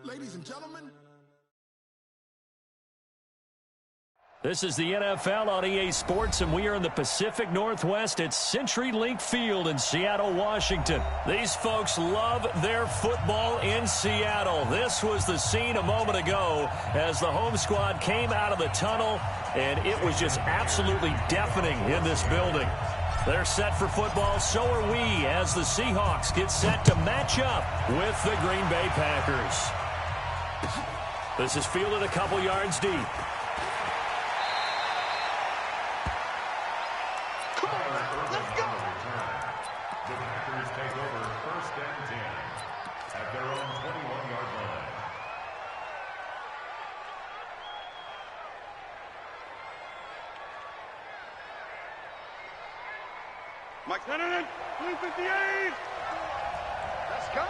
ladies and gentlemen. This is the NFL on EA Sports, and we are in the Pacific Northwest at CenturyLink Field in Seattle, Washington. These folks love their football in Seattle. This was the scene a moment ago as the home squad came out of the tunnel, and it was just absolutely deafening in this building. They're set for football, so are we, as the Seahawks get set to match up with the Green Bay Packers. This is fielded a couple yards deep. Mike Lennon, 358. Let's go.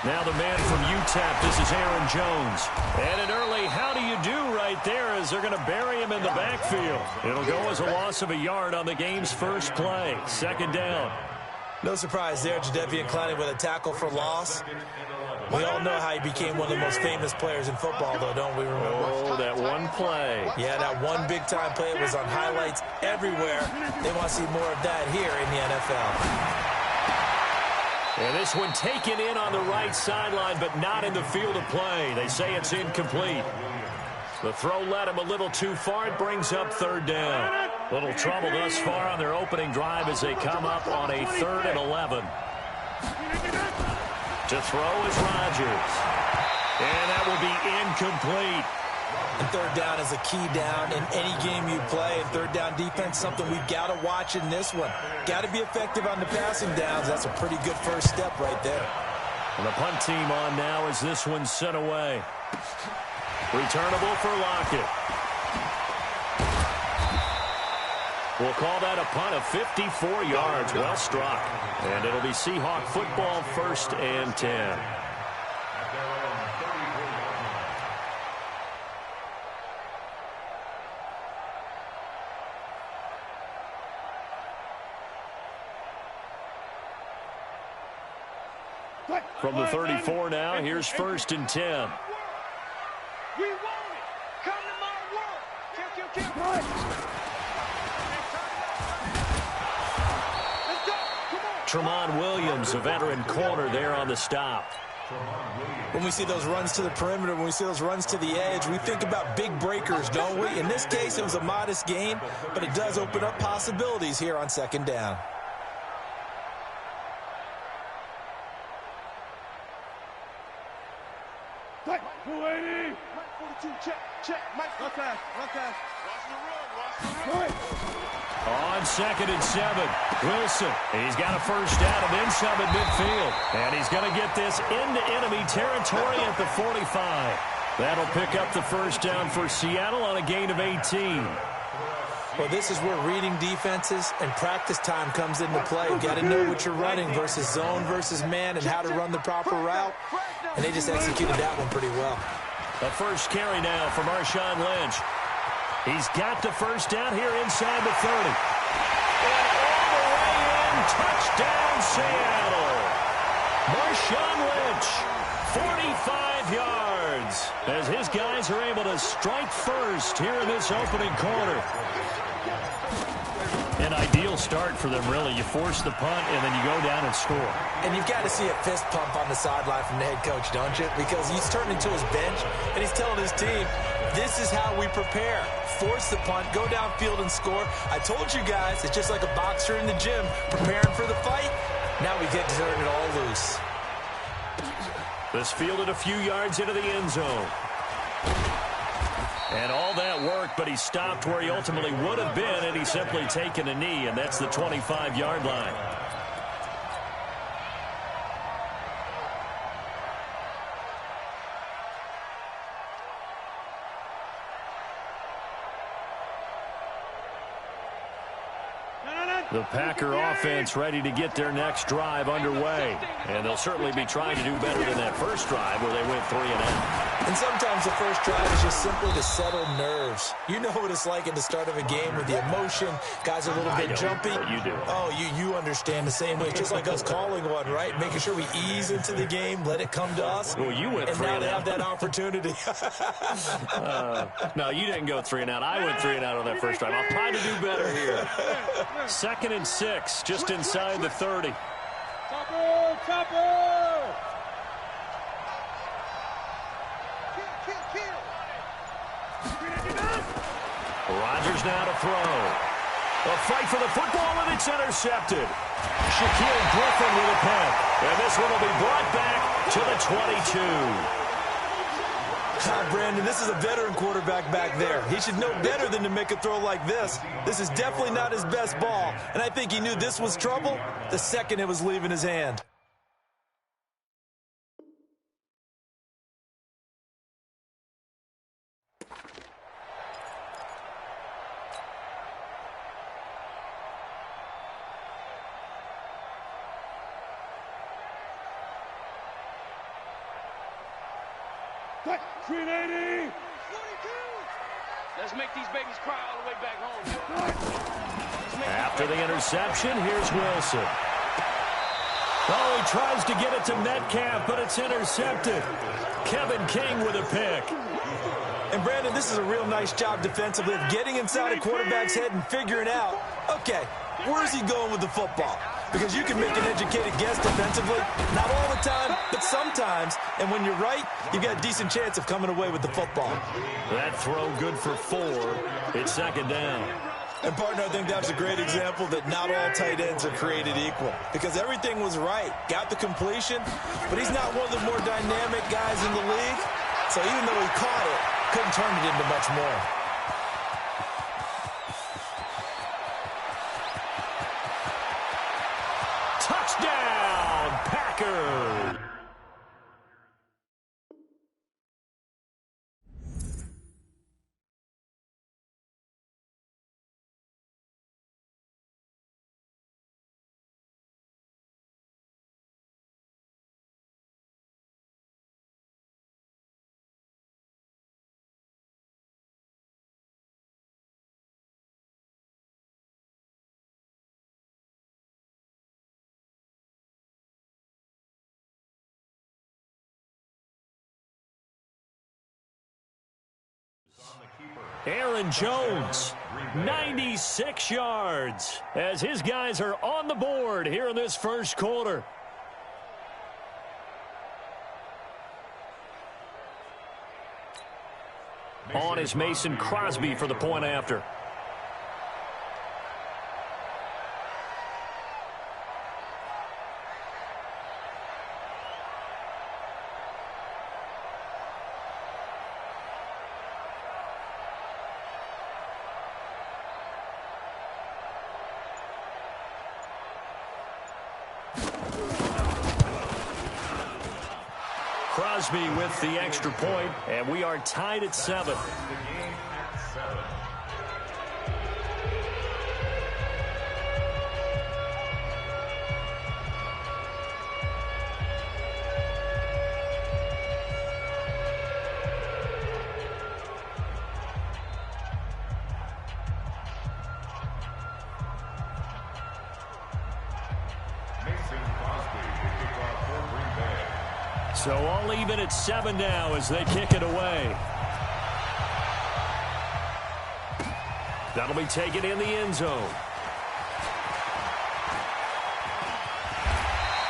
Now the man from UTEP, this is Aaron Jones. And an early how do you do right there as they're going to bury him in the backfield. It'll go as a loss of a yard on the game's first play. Second down. No surprise there, Jadeveon Clowney with a tackle for loss. We all know how he became one of the most famous players in football, though, don't we remember? Oh, that one play. Yeah, that one big-time play was on highlights everywhere. They want to see more of that here in the NFL. And this one taken in on the right sideline, but not in the field of play. They say it's incomplete. The throw led him a little too far. It brings up third down. Little trouble thus far on their opening drive as they come up on a 3rd and 11. To throw is Rodgers. And that will be incomplete. And third down is a key down in any game you play. And third down defense, something we've got to watch in this one. Got to be effective on the passing downs. That's a pretty good first step right there. And the punt team on now as this one's sent away. Returnable for Lockett. We'll call that a punt of 54 yards. Well struck. And it'll be Seahawk football, 1st and 10. From the 34 now, here's 1st and 10. We want it. Come to my world. Kill. Let's go. Come on. Tramon Williams, a veteran corner there on the stop. When we see those runs to the perimeter, when we see those runs to the edge, we think about big breakers, don't we? In this case, it was a modest gain, but it does open up possibilities here on 2nd down. Mike 280. Mike 42. Check. Mike, run fast. Watch the run. On 2nd and 7, Wilson. He's got a first down and then some at midfield. And he's going to get this into enemy territory at the 45. That'll pick up the first down for Seattle on a gain of 18. Well, this is where reading defenses and practice time comes into play. You've got to know what you're running versus zone versus man and how to run the proper route. And they just executed that one pretty well. The first carry now for Marshawn Lynch. He's got the first down here inside the 30. And all the way in, touchdown Seattle. Marshawn Lynch, 45 yards, as his guys are able to strike first here in this opening quarter. An ideal start for them, really. You force the punt, and then you go down and score. And you've got to see a fist pump on the sideline from the head coach, don't you? Because he's turning to his bench, and he's telling his team, this is how we prepare. Force the punt, go downfield and score. I told you guys, it's just like a boxer in the gym preparing for the fight. Now we get to turn it all loose. This fielded a few yards into the end zone. And all that work, but he stopped where he ultimately would have been, and he's simply taken a knee, and that's the 25-yard line. The Packer offense ready to get their next drive underway. And they'll certainly be trying to do better than that first drive where they went 3 and out. And sometimes the first drive is just simply to settle nerves. You know what it's like at the start of a game with the emotion. Guys are a little bit jumpy. You do. Oh, you understand the same way. Just like us calling one, right? Making sure we ease into the game, let it come to us. Well, you went 3 and out. And now they have that opportunity. No, you didn't go 3 and out. I went 3 and out on that first drive. I'll try to do better here. 2nd and 6, just inside the 30. Rodgers now to throw. A fight for the football, and it's intercepted. Shaquille Griffin with a pick. And this one will be brought back to the 22. Brandon, this is a veteran quarterback back there. He should know better than to make a throw like this. This is definitely not his best ball, and I think he knew this was trouble the second it was leaving his hand. Let's make these babies cry all the way back home. After the interception, here's Wilson. Oh, he tries to get it to Metcalf, but it's intercepted. Kevin King with a pick. And, Brandon, this is a real nice job defensively of getting inside a quarterback's head and figuring out, okay, where's he going with the football? Because you can make an educated guess defensively. Not all the time, but sometimes. And when you're right, you've got a decent chance of coming away with the football. That throw good for 4. It's 2nd down. And, partner, I think that's a great example that not all tight ends are created equal. Because everything was right. Got the completion, but he's not one of the more dynamic guys in the league. So even though he caught it, couldn't turn it into much more. Touchdown, Packers! Aaron Jones, 96 yards, as his guys are on the board here in this first quarter. On is Mason Crosby for the point after. Crosby with the extra point, and we are tied at 7. So all even at 7 now as they kick it away. That'll be taken in the end zone.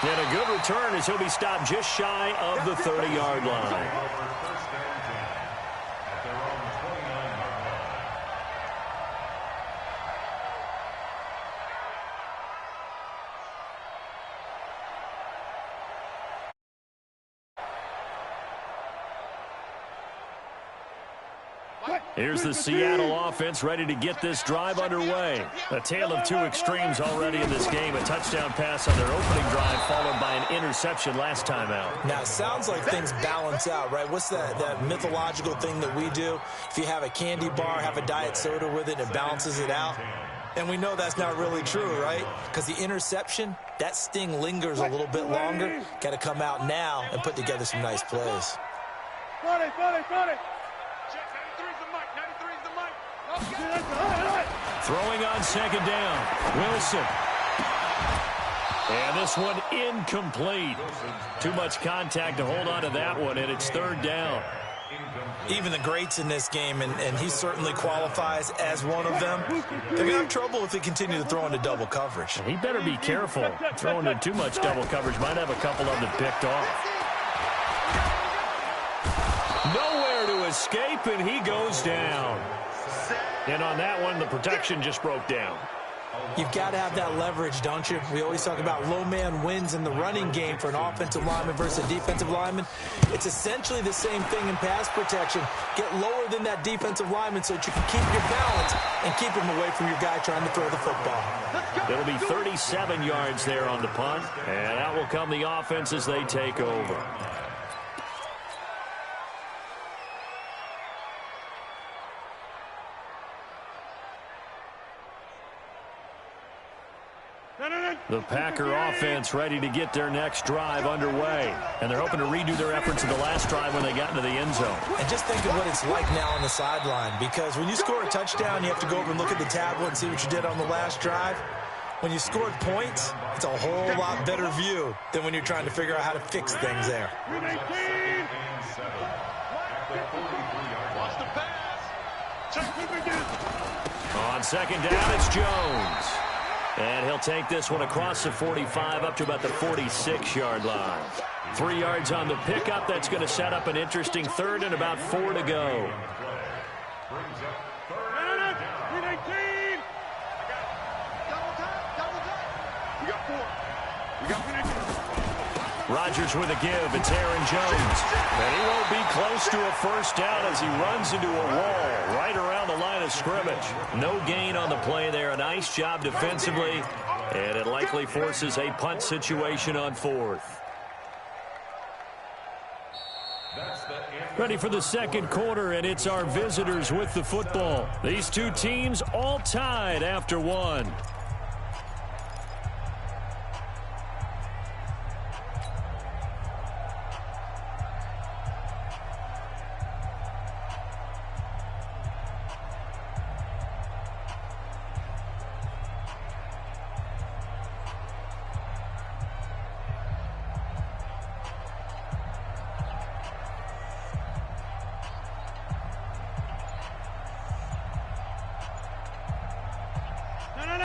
And a good return as he'll be stopped just shy of the 30-yard line. Here's the Seattle offense ready to get this drive underway. A tale of two extremes already in this game. A touchdown pass on their opening drive followed by an interception last time out. Now, it sounds like things balance out, right? What's that mythological thing that we do? If you have a candy bar, have a diet soda with it, it balances it out. And we know that's not really true, right? Because the interception, that sting lingers a little bit longer. Got to come out now and put together some nice plays. Got it. Check, 93's the mic. 93's the mic. Throwing on second down. Wilson. And this one incomplete. Too much contact to hold on to that one, and it's third down. Even the greats in this game, and he certainly qualifies as one of them, they're going to have trouble if they continue to throw into double coverage. He better be careful. Throwing into too much double coverage might have a couple of them picked off. Nowhere to escape, and he goes down. And on that one, the protection just broke down. You've got to have that leverage, don't you? We always talk about low man wins in the running game for an offensive lineman versus a defensive lineman. It's essentially the same thing in pass protection. Get lower than that defensive lineman so that you can keep your balance and keep him away from your guy trying to throw the football. It'll be 37 yards there on the punt, and out will come the offense as they take over. The Packer offense ready to get their next drive underway. And they're hoping to redo their efforts in the last drive when they got into the end zone. And just think of what it's like now on the sideline, because when you score a touchdown, you have to go over and look at the tablet and see what you did on the last drive. When you scored points, it's a whole lot better view than when you're trying to figure out how to fix things there. On second down, it's Jones. And he'll take this one across the 45 up to about the 46-yard line. 3 yards on the pickup. That's going to set up an interesting third and about 4 to go. Rodgers with a give. It's Aaron Jones. And he won't be close to a first down as he runs into a wall right around the line of scrimmage. No gain on the play there. A nice job defensively. And it likely forces a punt situation on fourth. Ready for the second quarter, and it's our visitors with the football. These two teams all tied after one.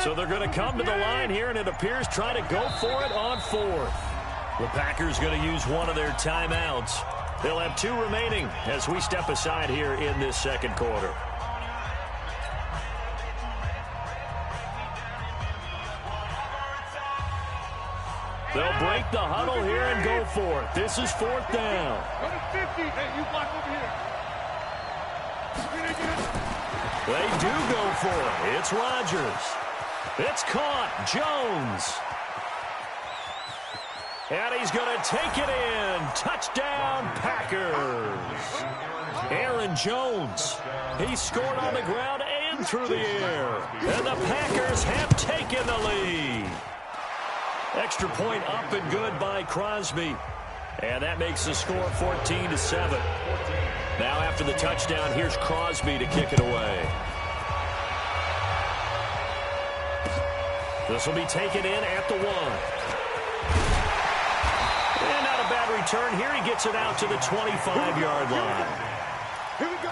So they're going to come to the line here, and it appears try to go for it on fourth. The Packers going to use one of their timeouts. They'll have 2 remaining as we step aside here in this second quarter. They'll break the huddle here and go for it. This is fourth down. They do go for it. It's Rodgers. It's caught. Jones. And he's going to take it in. Touchdown, Packers. Aaron Jones. He scored on the ground and through the air. And the Packers have taken the lead. Extra point up and good by Crosby. And that makes the score 14-7. Now after the touchdown, here's Crosby to kick it away. This will be taken in at the 1. And not a bad return here. He gets it out to the 25-yard line. Here we go.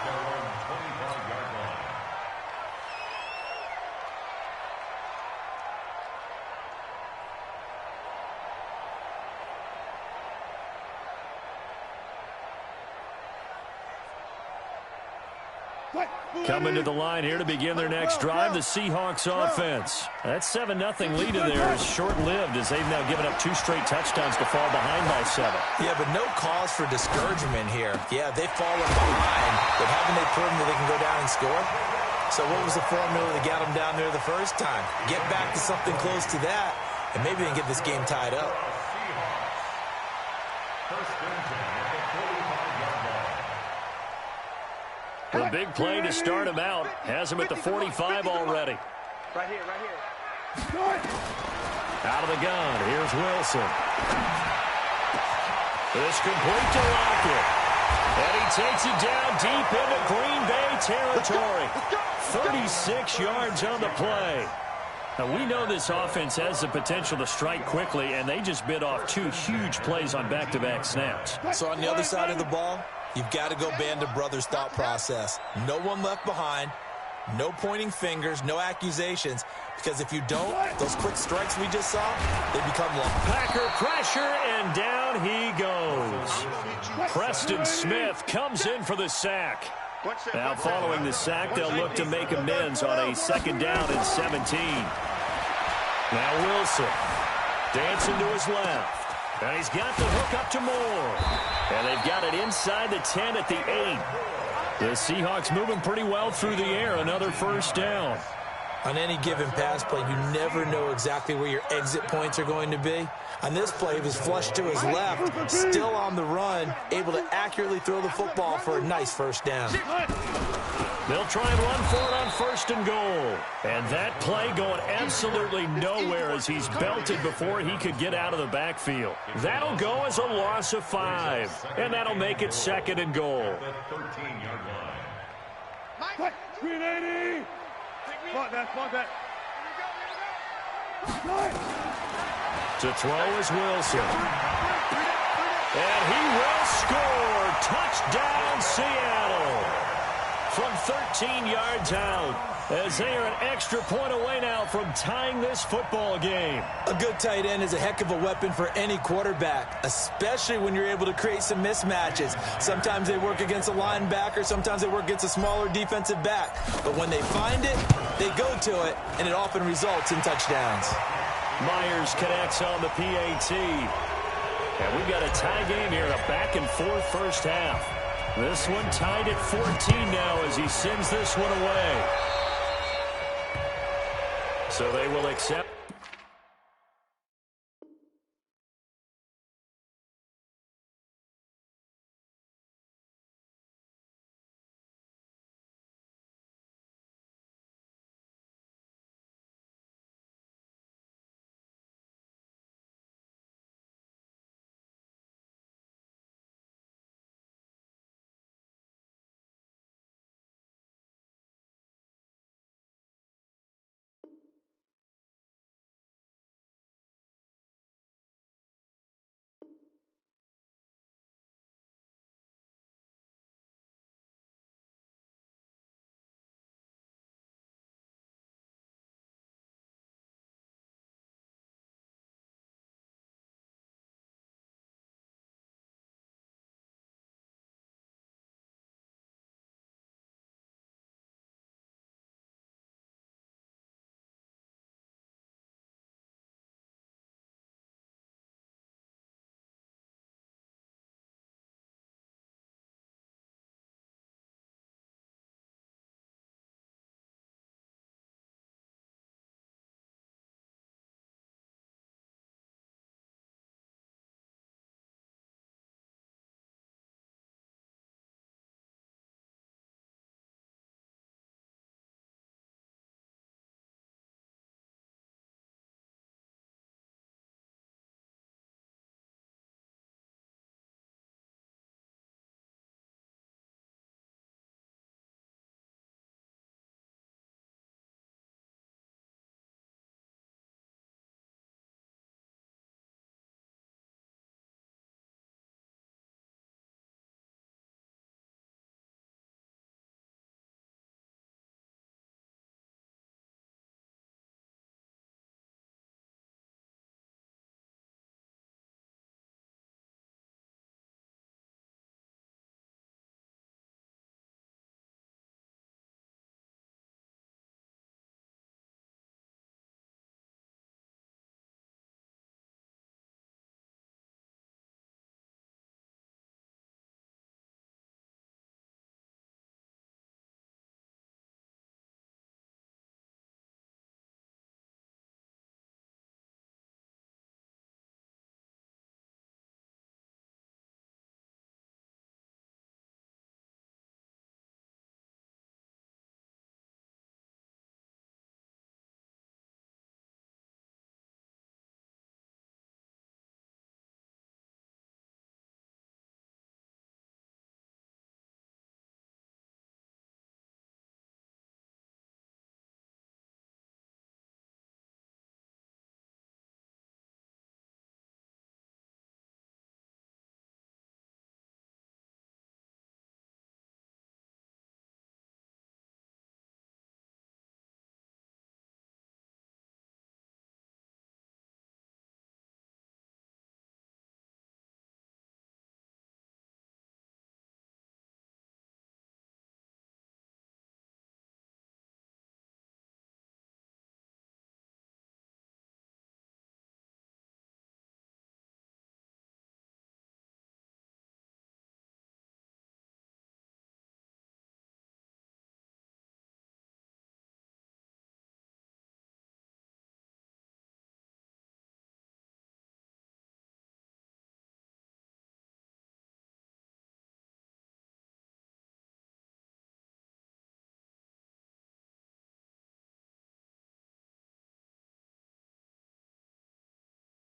Coming to the line here to begin their next drive, the Seahawks offense. That 7-0 lead of theirs is short-lived as they've now given up 2 straight touchdowns to fall behind by 7. Yeah, but no cause for discouragement here. Yeah, they've fallen behind, but haven't they proven that they can go down and score? So what was the formula that got them down there the first time? Get back to something close to that, and maybe they can get this game tied up. The big play to start him out has him at the 45 already. Right here, right here. Out of the gun, here's Wilson. This complete to Lockett. And he takes it down deep into Green Bay territory. 36 yards on the play. Now, we know this offense has the potential to strike quickly, and they just bit off 2 huge plays on back-to-back snaps. So on the other side of the ball, you've got to go band of brothers thought process. No one left behind. No pointing fingers, no accusations, because if you don't, those quick strikes we just saw, they become long. Packer pressure, and down he goes. Preston Smith comes in for the sack. Now, following the sack, they'll look to make amends on a 2nd down and 17. Now Wilson dancing to his left. And he's got the hook up to Moore. And they've got it inside the 10 at the 8. The Seahawks moving pretty well through the air. Another 1st down. On any given pass play, you never know exactly where your exit points are going to be. On this play, he was flushed to his left, still on the run, able to accurately throw the football for a nice 1st down. They'll try and run for it on 1st and goal. And that play going absolutely nowhere as he's belted before he could get out of the backfield. That'll go as a loss of 5. And that'll make it 2nd and goal. 380. Spot that. To throw is Wilson. And he will score. Touchdown, Seattle. From 13 yards out, as they are an extra point away now from tying this football game. A good tight end is a heck of a weapon for any quarterback, especially when you're able to create some mismatches. Sometimes they work against a linebacker, sometimes they work against a smaller defensive back. But when they find it, they go to it, and it often results in touchdowns. Myers connects on the PAT. And we've got a tie game here, a back-and-forth 1st half. This one tied at 14 now as he sends this one away. So they will accept.